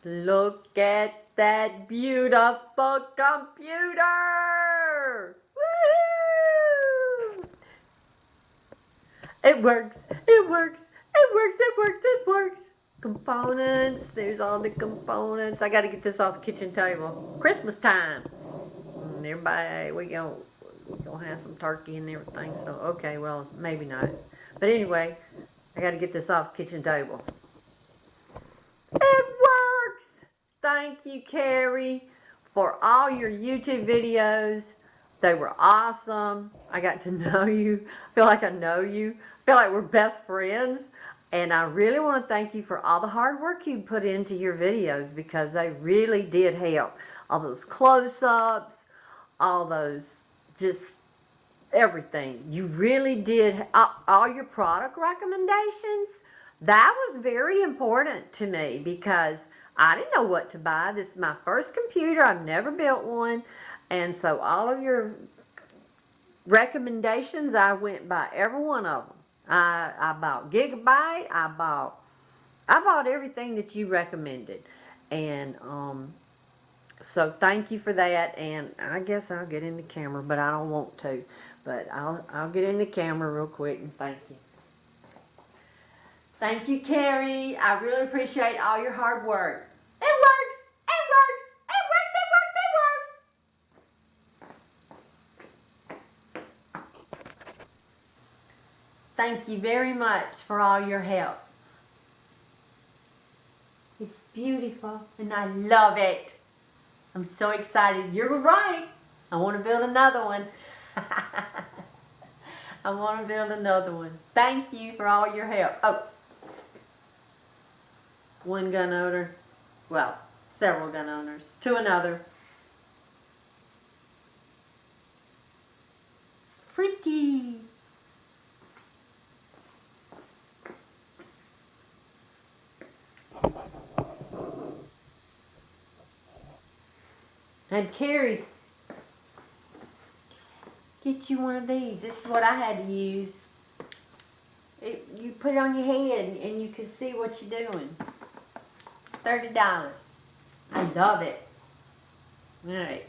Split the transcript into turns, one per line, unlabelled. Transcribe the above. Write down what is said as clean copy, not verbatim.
Look at that beautiful computer! Woohoo! It works, it works, it works, it works, it works. Components, there's all the components. I gotta get this off the kitchen table. Christmas time. Everybody, we gonna have some turkey and everything, so okay, well, maybe not. But anyway, I gotta get this off the kitchen table. It works! Thank you, Carey, for all your YouTube videos. They were awesome. I got to know you. I feel like I know you. I feel like we're best friends. And I really want to thank you for all the hard work you put into your videos because they really did help. All those close-ups, all those just everything. You really did all your product recommendations. That was very important to me because I didn't know what to buy. This is my first computer. I've never built one. And so all of your recommendations, I went by every one of them. I bought Gigabyte. I bought everything that you recommended. And so thank you for that. And I guess I'll get in the camera, but I don't want to. But I'll get in the camera real quick and thank you. Thank you, Carey. I really appreciate all your hard work. It works! It works! It works! It works! It works! Thank you very much for all your help. It's beautiful and I love it. I'm so excited. You're right. I want to build another one. I want to build another one. Thank you for all your help. Oh, one gun owner. Well, several gun owners. To another. It's pretty. And Carey, get you one of these. This is what I had to use. You put it on your head and you can see what you're doing. $30. I love it. All right.